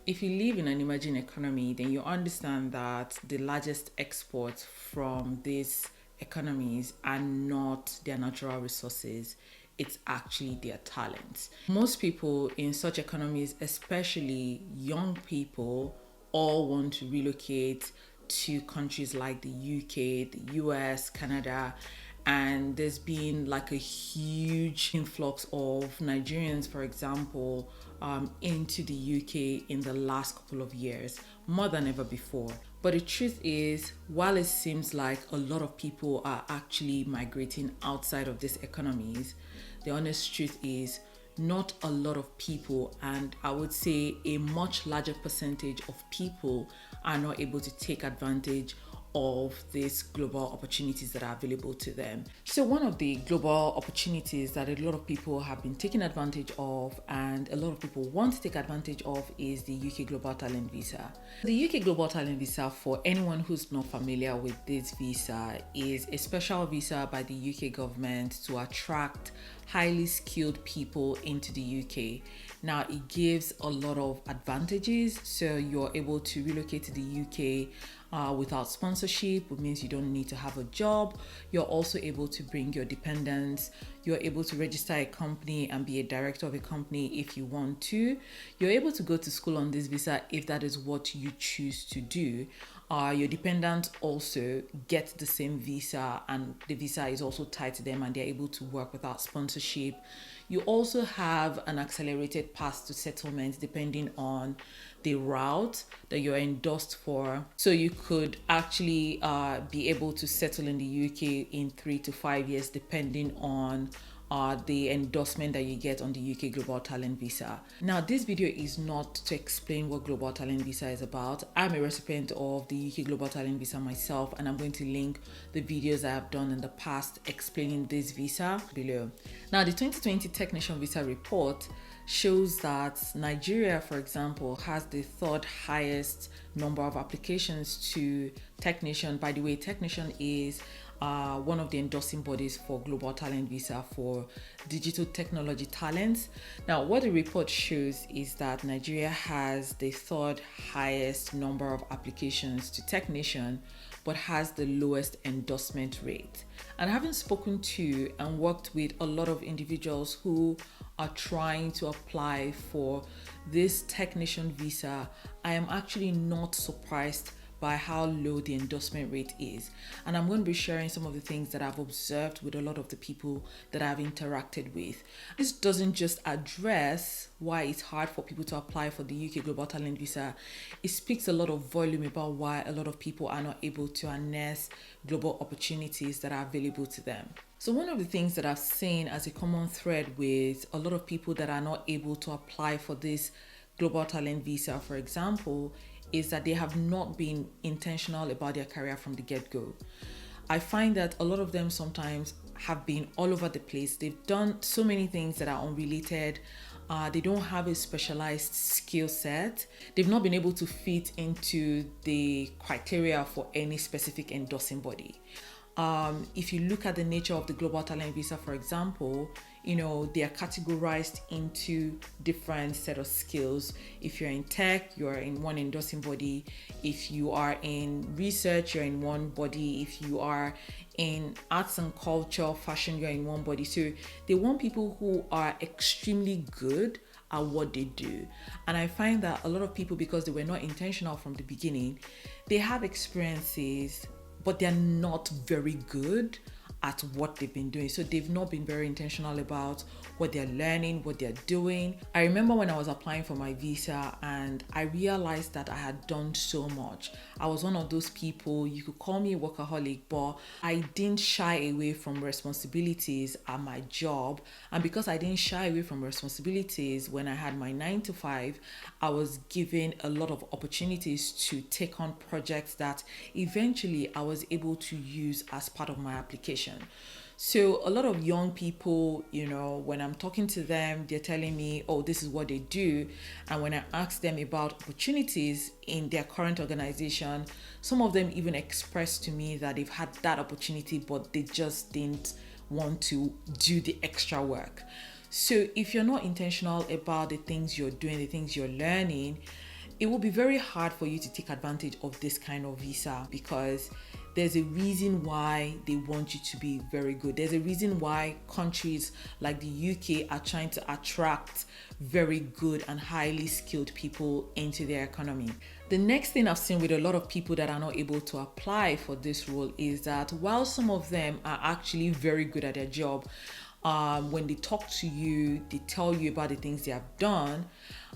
If you live in an emerging economy, then you understand that the largest exports from these economies are not their natural resources, it's actually their talents. Most people in such economies, especially young people, all want to relocate to countries like the UK, the US, Canada, and there's been like a huge influx of Nigerians, for example, into the UK in the last couple of years, more than ever before. But the truth is, while it seems like a lot of people are actually migrating outside of these economies, the honest truth is not a lot of people, and I would say a much larger percentage of people are not able to take advantage of these global opportunities that are available to them. So one of the global opportunities that a lot of people have been taking advantage of and a lot of people want to take advantage of is the UK Global Talent Visa. The UK Global Talent Visa, for anyone who's not familiar with this visa, is a special visa by the UK government to attract highly skilled people into the UK. Now, it gives a lot of advantages. So you're able to relocate to the UK without sponsorship, which means you don't need to have a job. You're also able to bring your dependents. You're able to register a company and be a director of a company if you want to. You're able to go to school on this visa if that is what you choose to do. Your dependents also get the same visa, and the visa is also tied to them and they're able to work without sponsorship. You also have an accelerated path to settlement depending on the route that you're endorsed for. So you could actually be able to settle in the UK in 3 to 5 years depending on the endorsement that you get on the UK Global Talent Visa. Now, this video is not to explain what Global Talent Visa is about. I'm a recipient of the UK Global Talent Visa myself, and I'm going to link the videos I have done in the past explaining this visa below. Now, the 2020 Technation Visa report shows that Nigeria, for example, has the third highest number of applications to Technation. By the way, Technation is one of the endorsing bodies for Global Talent Visa for digital technology talents. Now, what the report shows is that Nigeria has the third highest number of applications to Technation, but has the lowest endorsement rate. And having spoken to and worked with a lot of individuals who are trying to apply for this Technation visa, I am actually not surprised by how low the endorsement rate is. And I'm going to be sharing some of the things that I've observed with a lot of the people that I've interacted with. This doesn't just address why it's hard for people to apply for the UK Global Talent Visa. It speaks a lot of volume about why a lot of people are not able to harness global opportunities that are available to them. So one of the things that I've seen as a common thread with a lot of people that are not able to apply for this Global Talent Visa, for example, is that they have not been intentional about their career from the get-go. I find that a lot of them sometimes have been all over the place. They've done so many things that are unrelated. They don't have a specialized skill set. They've not been able to fit into the criteria for any specific endorsing body. If you look at the nature of the Global Talent Visa, for example, they are categorized into different set of skills. If you're in tech, you're in one endorsing body. If you are in research, you're in one body. If you are in arts and culture, fashion, you're in one body. So they want people who are extremely good at what they do. And I find that a lot of people, because they were not intentional from the beginning, they have experiences, but they're not very good at what they've been doing. So they've not been very intentional about what they're learning, what they're doing. I remember when I was applying for my visa and I realized that I had done so much. I was one of those people, you could call me a workaholic, but I didn't shy away from responsibilities at my job. And because I didn't shy away from responsibilities when I had my 9 to 5, I was given a lot of opportunities to take on projects that eventually I was able to use as part of my application. So a lot of young people, when I'm talking to them, they're telling me, oh, this is what they do. And when I ask them about opportunities in their current organization, some of them even express to me that they've had that opportunity, but they just didn't want to do the extra work. So if you're not intentional about the things you're doing, the things you're learning, it will be very hard for you to take advantage of this kind of visa, because there's a reason why they want you to be very good. There's a reason why countries like the UK are trying to attract very good and highly skilled people into their economy. The next thing I've seen with a lot of people that are not able to apply for this role is that while some of them are actually very good at their job, when they talk to you, they tell you about the things they have done,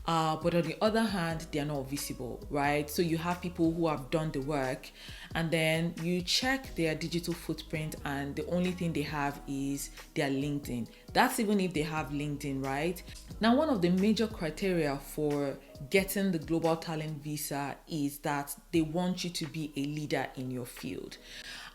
but on the other hand, they are not visible, right? So you have people who have done the work, and then you check their digital footprint, and the only thing they have is their LinkedIn. That's even if they have LinkedIn, right? Now, one of the major criteria for getting the global talent visa is that they want you to be a leader in your field.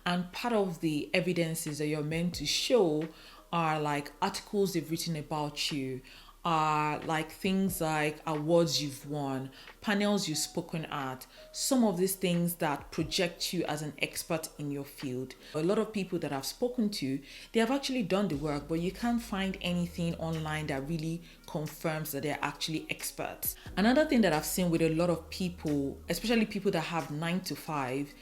And part of the evidences that you're meant to show are like articles they've written about you, are like things like awards you've won, panels you've spoken at, some of these things that project you as an expert in your field. A lot of people that I've spoken to, they have actually done the work, but you can't find anything online that really confirms that they're actually experts. Another thing that I've seen with a lot of people, especially people that have 9 to 5,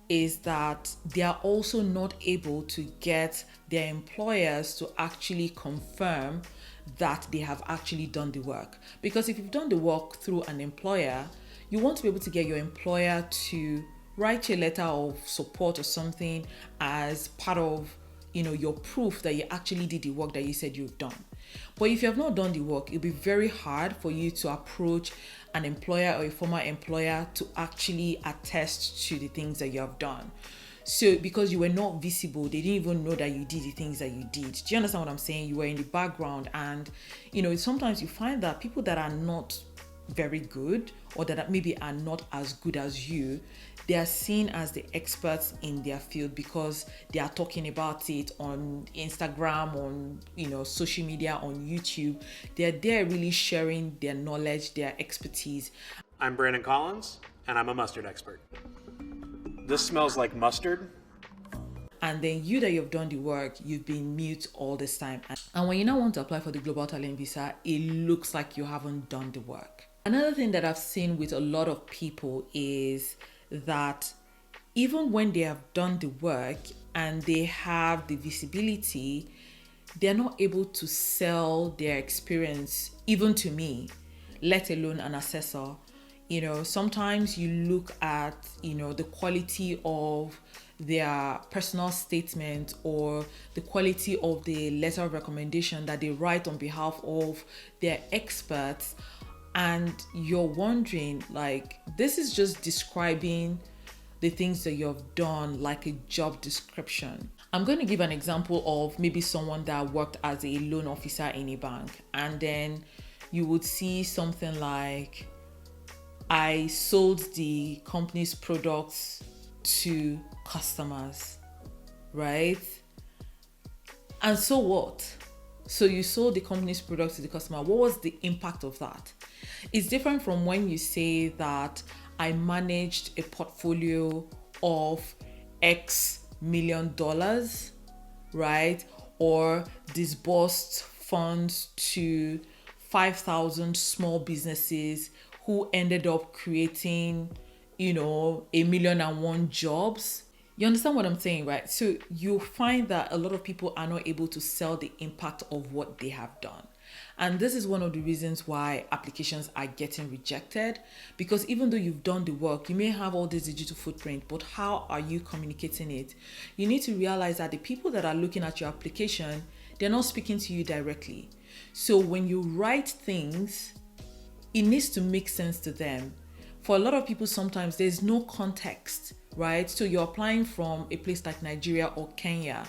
is that they are also not able to get their employers to actually confirm that they have actually done the work. Because if you've done the work through an employer, you want to be able to get your employer to write you a letter of support or something as part of, your proof that you actually did the work that you said you've done. But if you have not done the work, it'll be very hard for you to approach an employer or a former employer to actually attest to the things that you have done. So because you were not visible, they didn't even know that you did the things that you did. Do you understand what I'm saying? You were in the background, and sometimes you find that people that are not very good, or that maybe are not as good as you, they are seen as the experts in their field because they are talking about it on Instagram, on social media, on YouTube. They're there really sharing their knowledge, their expertise. I'm Brandon Collins, and I'm a mustard expert. This smells like mustard. And then you that you've done the work, you've been mute all this time. And when you now want to apply for the Global Talent Visa, it looks like you haven't done the work. Another thing that I've seen with a lot of people is that even when they have done the work and they have the visibility, they're not able to sell their experience even to me, let alone an assessor. Sometimes you look at, the quality of their personal statement or the quality of the letter of recommendation that they write on behalf of their experts, and you're wondering, like, this is just describing the things that you've done like a job description. I'm going to give an example of maybe someone that worked as a loan officer in a bank, and then you would see something like, I sold the company's products to customers, right? And so what? So you sold the company's products to the customer. What was the impact of that? It's different from when you say that I managed a portfolio of X million dollars, right? Or disbursed funds to 5,000 small businesses who ended up creating, 1,000,001 jobs. You understand what I'm saying, right? So you find that a lot of people are not able to sell the impact of what they have done. And this is one of the reasons why applications are getting rejected, because even though you've done the work, you may have all this digital footprint, but how are you communicating it? You need to realize that the people that are looking at your application, they're not speaking to you directly. So when you write things, it needs to make sense to them. For a lot of people, sometimes there's no context, right? So you're applying from a place like Nigeria or Kenya.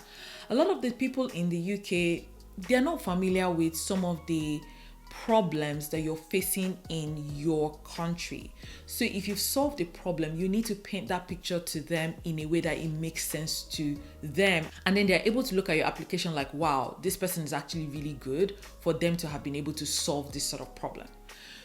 A lot of the people in the UK, they're not familiar with some of the problems that you're facing in your country. So if you've solved the problem, you need to paint that picture to them in a way that it makes sense to them. And then they're able to look at your application like, wow, this person is actually really good for them to have been able to solve this sort of problem.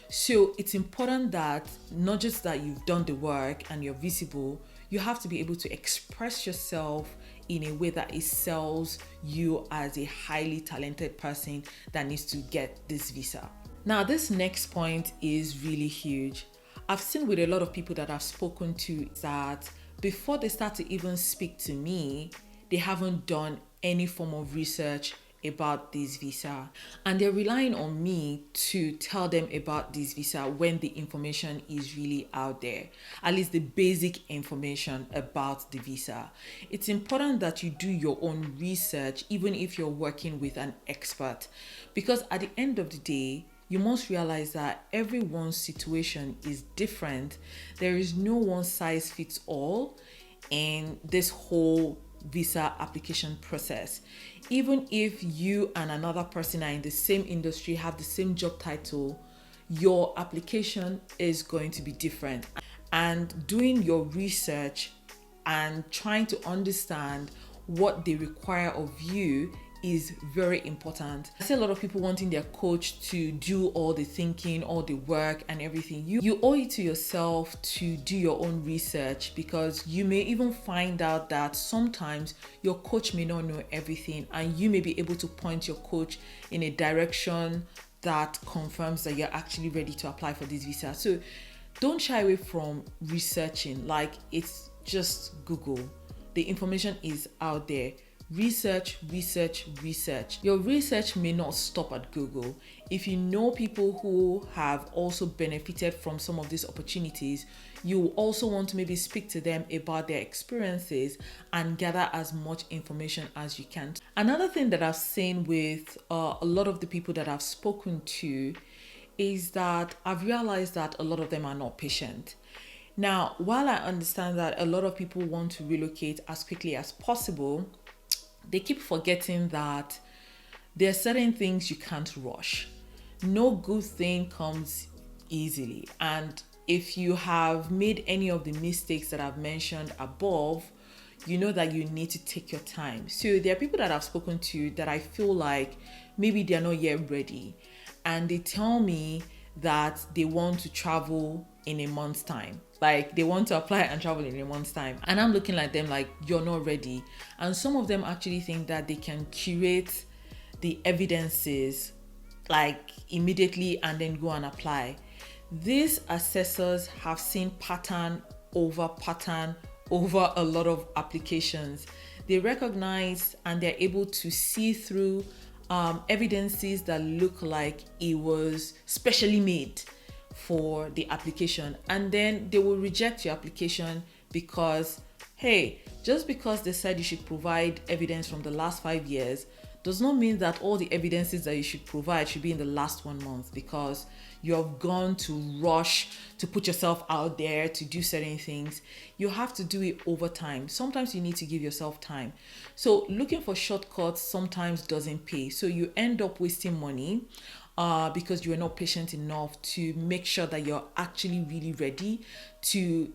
So it's important that not just that you've done the work and you're visible, you have to be able to express yourself in a way that it sells you as a highly talented person that needs to get this visa. Now, this next point is really huge. I've seen with a lot of people that I've spoken to that before they start to even speak to me, they haven't done any form of research about this visa, and they're relying on me to tell them about this visa when the information is really out there, at least the basic information about the visa. It's important that you do your own research even if you're working with an expert, because at the end of the day, you must realize that everyone's situation is different. There is no one size fits all in this whole visa application process. Even if you and another person are in the same industry, have the same job title, your application is going to be different. And doing your research and trying to understand what they require of you is very important. I see a lot of people wanting their coach to do all the thinking, all the work and everything. You owe it to yourself to do your own research, because you may even find out that sometimes your coach may not know everything, and you may be able to point your coach in a direction that confirms that you're actually ready to apply for this visa. So don't shy away from researching. Like, it's just Google. The information is out there. Research. Your research may not stop at Google. If you know people who have also benefited from some of these opportunities, you also want to maybe speak to them about their experiences and gather as much information as you can. Another thing that I've seen with a lot of the people that I've spoken to is that I've realized that a lot of them are not patient. Now, while I understand that a lot of people want to relocate as quickly as possible, they keep forgetting that there are certain things you can't rush. No good thing comes easily. And if you have made any of the mistakes that I've mentioned above, you know that you need to take your time. So there are people that I've spoken to that I feel like maybe they're not yet ready. And they tell me that they want to travel in a month's time. Like, they want to apply and travel in a month's time. And I'm looking at them like, you're not ready. And some of them actually think that they can curate the evidences like immediately and then go and apply. These assessors have seen pattern over a lot of applications. They recognize and they're able to see through evidences that look like it was specially made for the application, and then they will reject your application because, hey, just because they said you should provide evidence from the last 5 years does not mean that all the evidences that you should provide should be in the last 1 month, because you have gone to rush to put yourself out there to do certain things. You have to do it over time. Sometimes you need to give yourself time. So looking for shortcuts sometimes doesn't pay. So you end up wasting money because you are not patient enough to make sure that you're actually really ready to,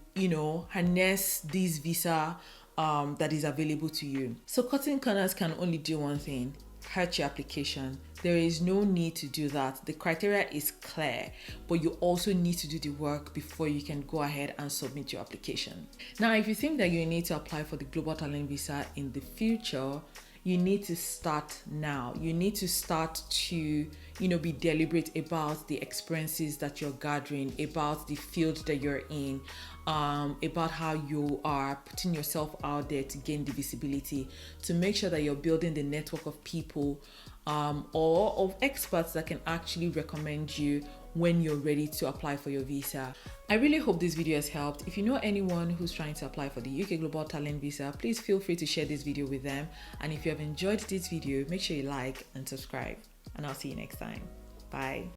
harness this visa that is available to you. So cutting corners can only do one thing: hurt your application. There is no need to do that. The criteria is clear, but you also need to do the work before you can go ahead and submit your application. Now, if you think that you need to apply for the Global Talent Visa in the future, you need to start now. You need to start to, be deliberate about the experiences that you're gathering, about the field that you're in, about how you are putting yourself out there to gain the visibility, to make sure that you're building the network of people or of experts that can actually recommend you when you're ready to apply for your visa. I really hope this video has helped. If you know anyone who's trying to apply for the UK Global Talent Visa, please feel free to share this video with them. And if you have enjoyed this video, make sure you like and subscribe. And I'll see you next time. Bye.